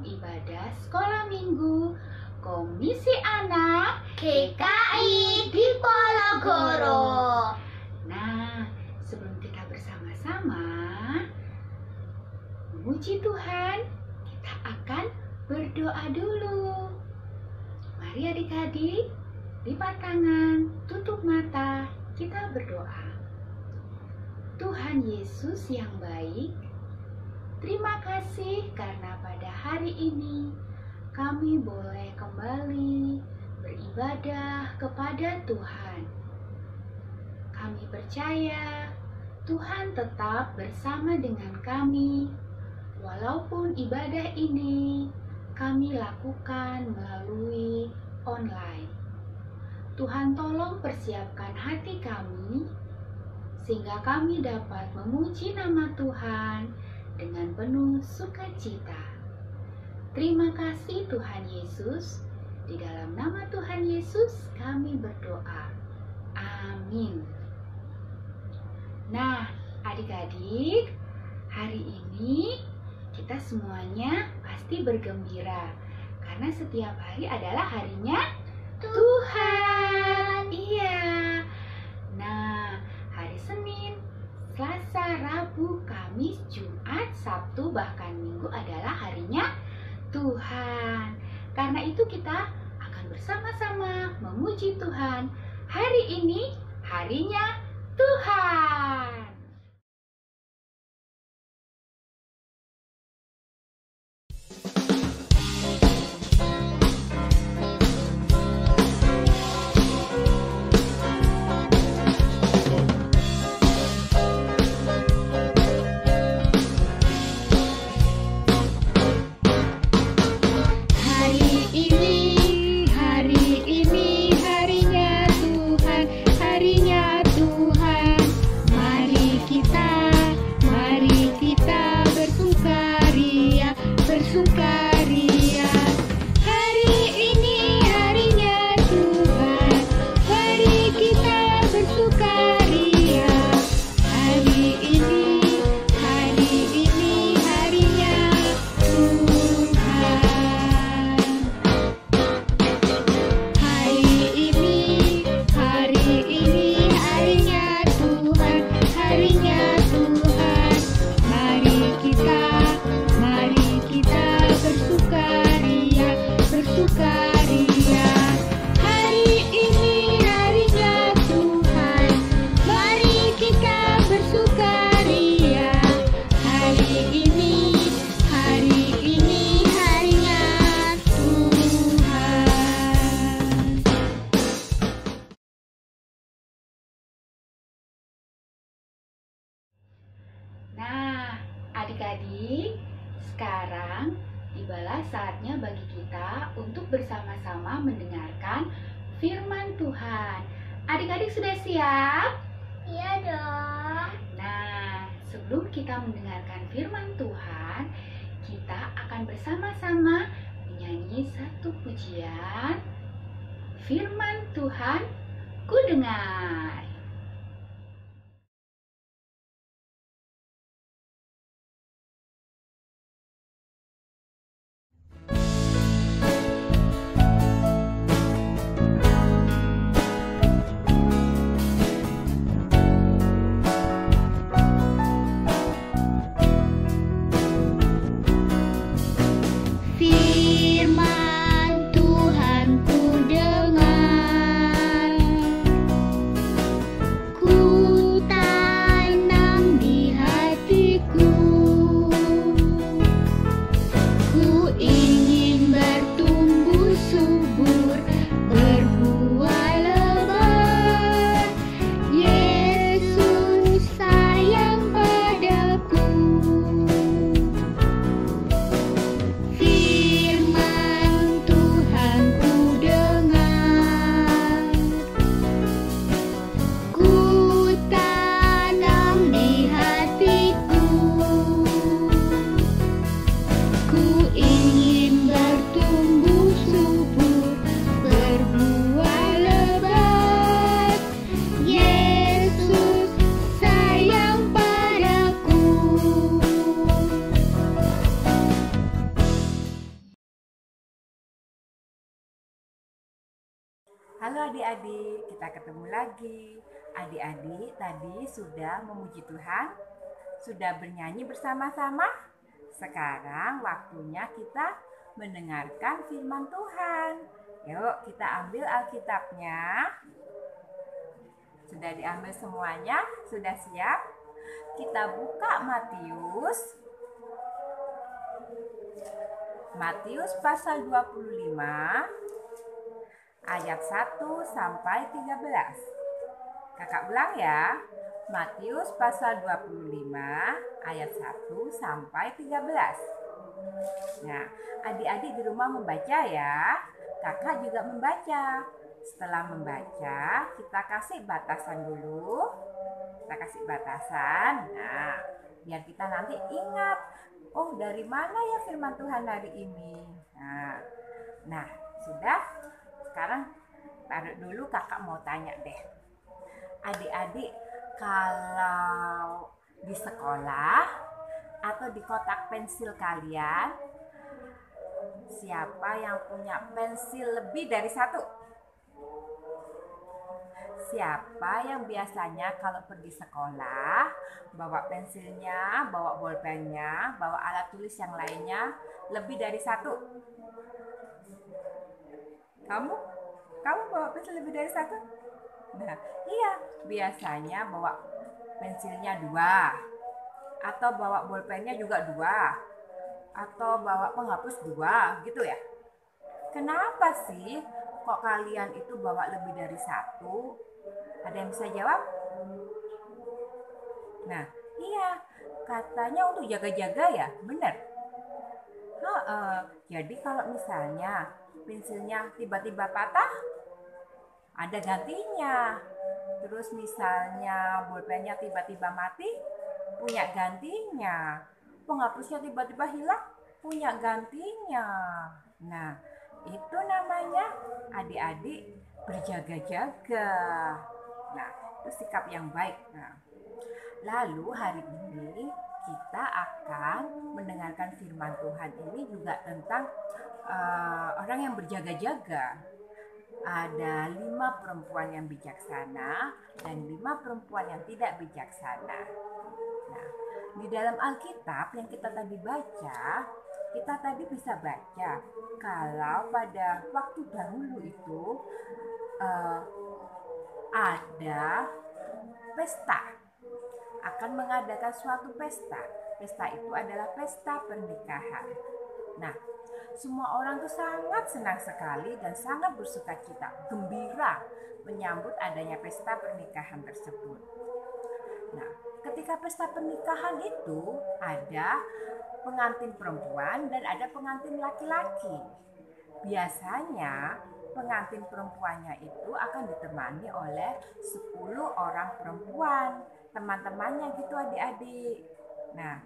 ibadah sekolah minggu Komisi Anak GKI Diponegoro. Nah, sebelum kita bersama-sama memuji Tuhan, kita akan berdoa dulu. Mari adik-adik, lipat tangan, tutup mata, kita berdoa. Tuhan Yesus yang baik, terima kasih karena pada hari ini kami boleh kembali beribadah kepada Tuhan. Kami percaya Tuhan tetap bersama dengan kami, walaupun ibadah ini kami lakukan melalui online. Tuhan tolong persiapkan hati kami, sehingga kami dapat memuji nama Tuhan dengan penuh sukacita. Terima kasih Tuhan Yesus. Di dalam nama Tuhan Yesus kami berdoa. Amin. Nah, adik-adik, hari ini kita semuanya pasti bergembira karena setiap hari adalah harinya Tuhan. Iya. Nah, hari Senin, Selasa, Rabu, Kamis, Jumat, Sabtu, bahkan Minggu adalah harinya Tuhan. Karena itu kita akan bersama-sama memuji Tuhan. Hari ini harinya Tuhan. Nah, adik-adik, sekarang tibalah saatnya bagi kita untuk bersama-sama mendengarkan firman Tuhan. Adik-adik sudah siap? Iya dong. Nah, sebelum kita mendengarkan firman Tuhan, kita akan bersama-sama menyanyi satu pujian. Firman Tuhan, ku dengar. Firman Tuhan ku dengar. lagi. Adik-adik tadi sudah memuji Tuhan, sudah bernyanyi bersama-sama. Sekarang waktunya kita mendengarkan firman Tuhan. Yuk kita ambil Alkitabnya. Sudah diambil semuanya? Sudah siap? Kita buka Matius pasal 25 ayat 1 sampai 13. Kakak ulang ya. Matius pasal 25 ayat 1 sampai 13. Nah, adik-adik di rumah membaca ya. Kakak juga membaca. Setelah membaca, kita kasih batasan dulu. Kita kasih batasan. Nah, biar kita nanti ingat, oh dari mana ya firman Tuhan hari ini. Nah, sudah. Sekarang taruh dulu, kakak mau tanya deh. Adik-adik, kalau di sekolah atau di kotak pensil kalian, siapa yang punya pensil lebih dari satu? Siapa yang biasanya kalau pergi sekolah bawa pensilnya, bawa bolpennya, bawa alat tulis yang lainnya lebih dari satu? Kamu bawa pensil lebih dari satu? Nah, iya, biasanya bawa pensilnya 2, atau bawa bolpennya juga 2, atau bawa penghapus 2, gitu ya. Kenapa sih kok kalian itu bawa lebih dari 1? Ada yang bisa jawab? Nah, iya, katanya untuk jaga-jaga ya, benar. Jadi kalau misalnya pensilnya tiba-tiba patah, ada gantinya. Terus misalnya bolpennya tiba-tiba mati, punya gantinya. Penghapusnya tiba-tiba hilang, punya gantinya. Nah, itu namanya adik-adik berjaga-jaga. Nah, itu sikap yang baik. Nah, lalu hari ini kita akan mendengarkan firman Tuhan ini juga tentang orang yang berjaga-jaga. Ada 5 perempuan yang bijaksana dan 5 perempuan yang tidak bijaksana. Nah, di dalam Alkitab yang kita tadi baca, kita tadi bisa baca kalau pada waktu dahulu itu ada pesta, akan mengadakan suatu pesta. Pesta itu adalah pesta pernikahan. Nah, semua orang tuh sangat senang sekali dan sangat bersukacita, gembira menyambut adanya pesta pernikahan tersebut. Nah, ketika pesta pernikahan itu ada pengantin perempuan dan ada pengantin laki-laki. Biasanya pengantin perempuannya itu akan ditemani oleh 10 orang perempuan, teman-temannya gitu adik-adik. Nah,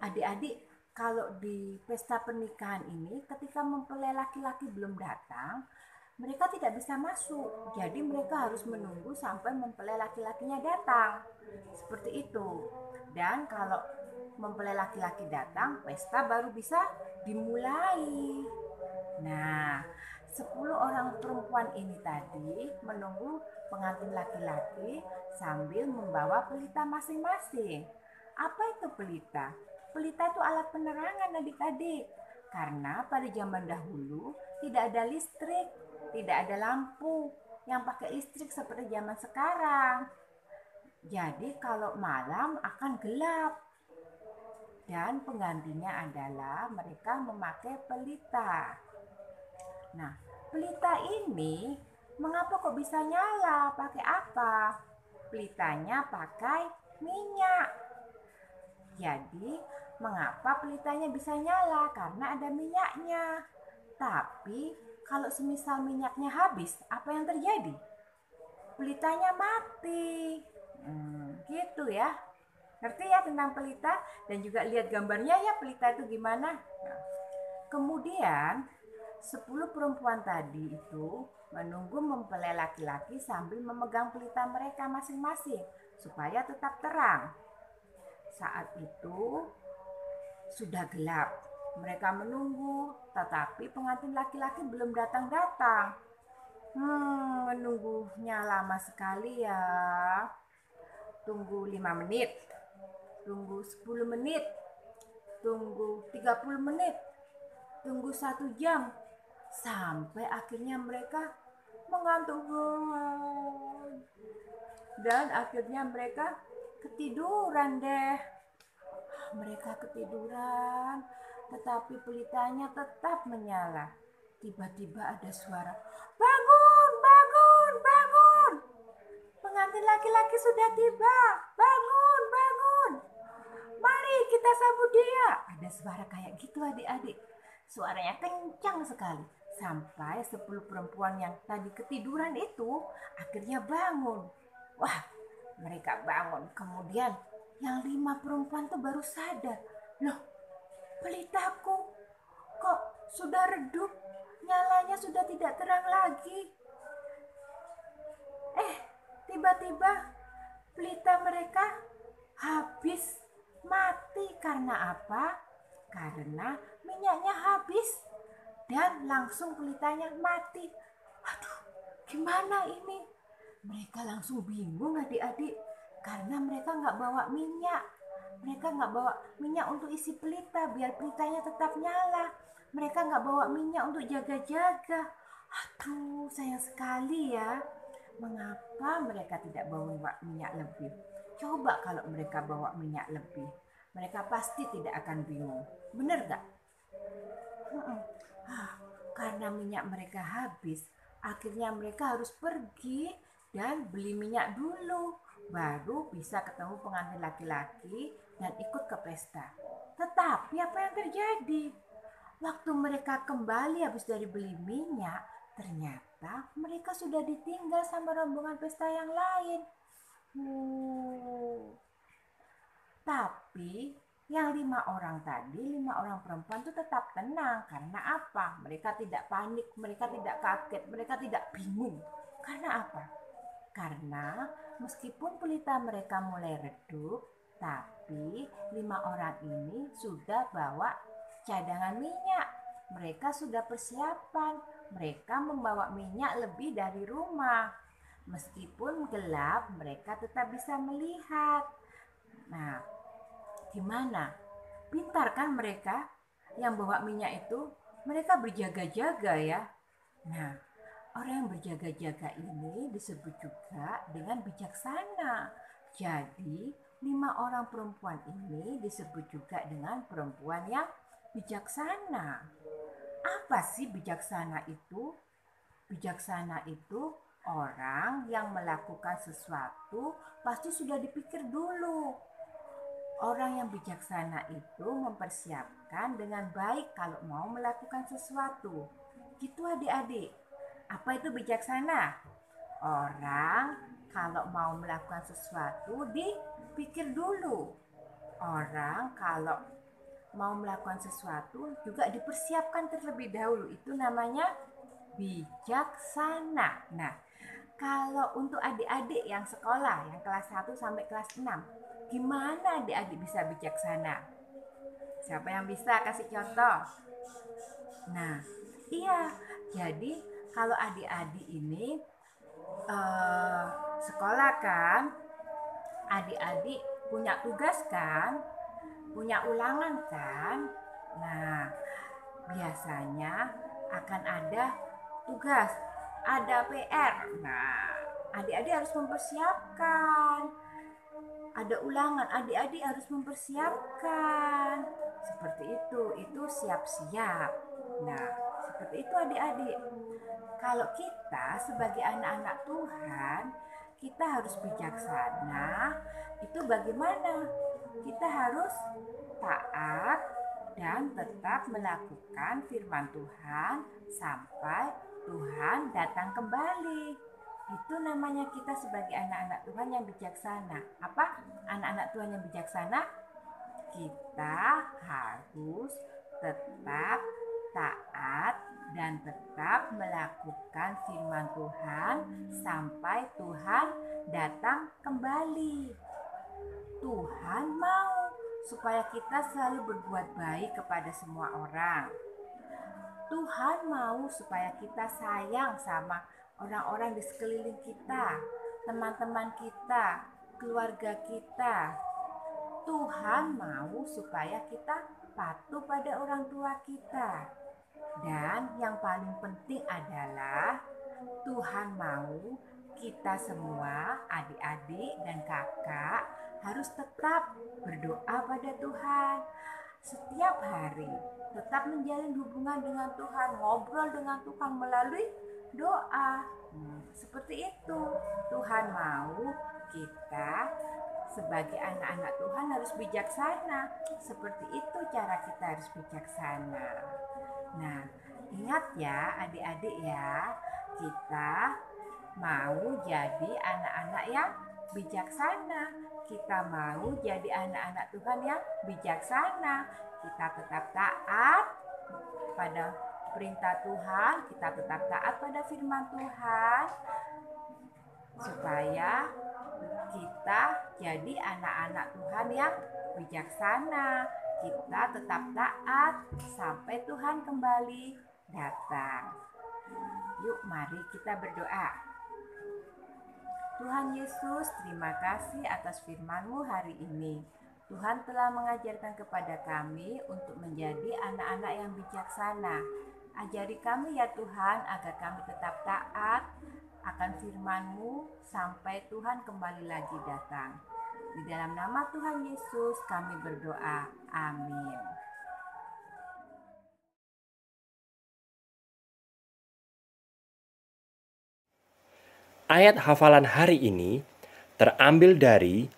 adik-adik, kalau di pesta pernikahan ini ketika mempelai laki-laki belum datang, mereka tidak bisa masuk. Jadi mereka harus menunggu sampai mempelai laki-lakinya datang. Seperti itu. Dan kalau mempelai laki-laki datang, pesta baru bisa dimulai. Nah, 10 orang perempuan ini tadi menunggu pengantin laki-laki sambil membawa pelita masing-masing. Apa itu pelita? Pelita itu alat penerangan adik-adik. Karena pada zaman dahulu tidak ada listrik, tidak ada lampu yang pakai listrik seperti zaman sekarang. Jadi kalau malam akan gelap. Dan penggantinya adalah mereka memakai pelita. Nah, pelita ini mengapa kok bisa nyala? Pakai apa? Pelitanya pakai minyak. Jadi, mengapa pelitanya bisa nyala? Karena ada minyaknya. Tapi, kalau semisal minyaknya habis, apa yang terjadi? Pelitanya mati. Gitu ya. Ngerti ya tentang pelita? Dan juga lihat gambarnya ya, pelita itu gimana? Nah, kemudian, 10 perempuan tadi itu menunggu mempelai laki-laki sambil memegang pelita mereka masing-masing supaya tetap terang. Saat itu sudah gelap. Mereka menunggu, tetapi pengantin laki-laki belum datang-datang. Menunggunya lama sekali ya. Tunggu 5 menit, tunggu 10 menit, tunggu 30 menit, tunggu 1 jam, sampai akhirnya mereka mengantuk dan akhirnya mereka ketiduran deh. Mereka ketiduran, tetapi pelitanya tetap menyala. Tiba-tiba ada suara, "Bangun, bangun, bangun! Pengantin laki-laki sudah tiba. Bangun, bangun! Mari kita sambut dia." Ada suara kayak gitu adik-adik. Suaranya kencang sekali. Sampai 10 perempuan yang tadi ketiduran itu akhirnya bangun. Wah, mereka bangun. Kemudian yang 5 perempuan tuh baru sadar. Loh, pelitaku kok sudah redup? Nyalanya sudah tidak terang lagi. Tiba-tiba pelita mereka habis mati. Karena apa? Karena minyaknya habis dan langsung pelitanya mati. Aduh, gimana ini? Mereka langsung bingung adik-adik karena mereka nggak bawa minyak. Mereka nggak bawa minyak untuk isi pelita biar pelitanya tetap nyala. Mereka nggak bawa minyak untuk jaga-jaga. Aduh, sayang sekali ya. Mengapa mereka tidak bawa minyak lebih? Coba kalau mereka bawa minyak lebih, mereka pasti tidak akan bingung. Benar gak? Karena minyak mereka habis, akhirnya mereka harus pergi dan beli minyak dulu. Baru bisa ketemu pengantin laki-laki dan ikut ke pesta. Tetapi apa yang terjadi? Waktu mereka kembali habis dari beli minyak, ternyata mereka sudah ditinggal sama rombongan pesta yang lain. Tapi yang 5 orang tadi, 5 orang perempuan itu tetap tenang. Karena apa? Mereka tidak panik, mereka tidak kaget, mereka tidak bingung. Karena apa? Karena meskipun pelita mereka mulai redup, tapi 5 orang ini sudah bawa cadangan minyak. Mereka sudah persiapan. Mereka membawa minyak lebih dari rumah. Meskipun gelap, mereka tetap bisa melihat. Nah, gimana? Pintar kan mereka yang bawa minyak itu? Mereka berjaga-jaga ya. Nah, orang yang berjaga-jaga ini disebut juga dengan bijaksana. Jadi, 5 orang perempuan ini disebut juga dengan perempuan yang bijaksana. Apa sih bijaksana itu? Bijaksana itu orang yang melakukan sesuatu pasti sudah dipikir dulu. Orang yang bijaksana itu mempersiapkan dengan baik kalau mau melakukan sesuatu. Gitu adik-adik. Apa itu bijaksana? Orang kalau mau melakukan sesuatu dipikir dulu. Orang kalau mau melakukan sesuatu juga dipersiapkan terlebih dahulu. Itu namanya bijaksana. Nah, kalau untuk adik-adik yang sekolah, yang kelas 1 sampai kelas 6, gimana adik-adik bisa bijaksana? Siapa yang bisa kasih contoh? Nah, iya. Jadi kalau adik-adik ini sekolah kan, adik-adik punya tugas kan, punya ulangan kan. Nah, biasanya akan ada tugas, ada PR. Nah, adik-adik harus mempersiapkan. Ada ulangan, adik-adik harus mempersiapkan. Seperti itu siap-siap. Nah, seperti itu adik-adik. Kalau kita sebagai anak-anak Tuhan, kita harus bijaksana. Itu bagaimana? Kita harus taat dan tetap melakukan firman Tuhan sampai Tuhan datang kembali. Itu namanya kita sebagai anak-anak Tuhan yang bijaksana. Apa anak-anak Tuhan yang bijaksana? Kita harus tetap taat dan tetap melakukan firman Tuhan sampai Tuhan datang kembali. Tuhan mau supaya kita selalu berbuat baik kepada semua orang. Tuhan mau supaya kita sayang sama orang-orang di sekeliling kita, teman-teman kita, keluarga kita. Tuhan mau supaya kita patuh pada orang tua kita. Dan yang paling penting adalah Tuhan mau kita semua, adik-adik dan kakak, harus tetap berdoa pada Tuhan setiap hari, tetap menjalin hubungan dengan Tuhan, ngobrol dengan Tuhan melalui doa. Seperti itu, Tuhan mau kita sebagai anak-anak Tuhan harus bijaksana. Seperti itu cara kita harus bijaksana. Nah, ingat ya adik-adik ya, kita mau jadi anak-anak yang bijaksana. Kita mau jadi anak-anak Tuhan yang bijaksana. Kita tetap taat pada perintah Tuhan, kita tetap taat pada firman Tuhan, supaya kita jadi anak-anak Tuhan yang bijaksana. Kita tetap taat sampai Tuhan kembali datang. Yuk mari kita berdoa. Tuhan Yesus, terima kasih atas firman-Mu hari ini. Tuhan telah mengajarkan kepada kami untuk menjadi anak-anak yang bijaksana. Ajari kami ya Tuhan, agar kami tetap taat akan firman-Mu sampai Tuhan kembali lagi datang. Di dalam nama Tuhan Yesus kami berdoa. Amin. Ayat hafalan hari ini terambil dari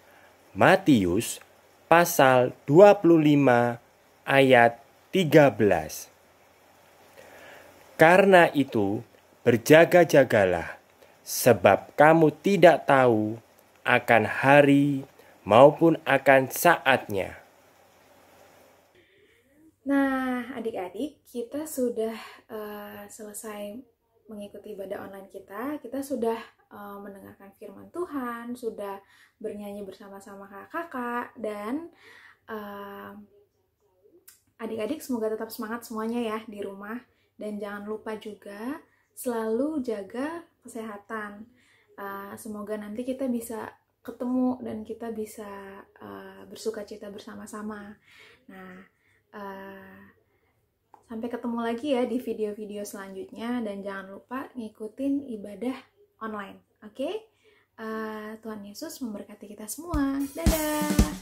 Matius pasal 25 ayat 13. Karena itu, berjaga-jagalah, sebab kamu tidak tahu akan hari maupun akan saatnya. Nah, adik-adik, kita sudah selesai mengikuti ibadah online kita. Kita sudah mendengarkan firman Tuhan, sudah bernyanyi bersama-sama kakak-kakak, dan adik-adik semoga tetap semangat semuanya ya di rumah. Dan jangan lupa juga selalu jaga kesehatan. Semoga nanti kita bisa ketemu dan kita bisa bersukacita bersama-sama. Nah, sampai ketemu lagi ya di video-video selanjutnya, dan jangan lupa ngikutin ibadah online. Oke? Tuhan Yesus memberkati kita semua. Dadah!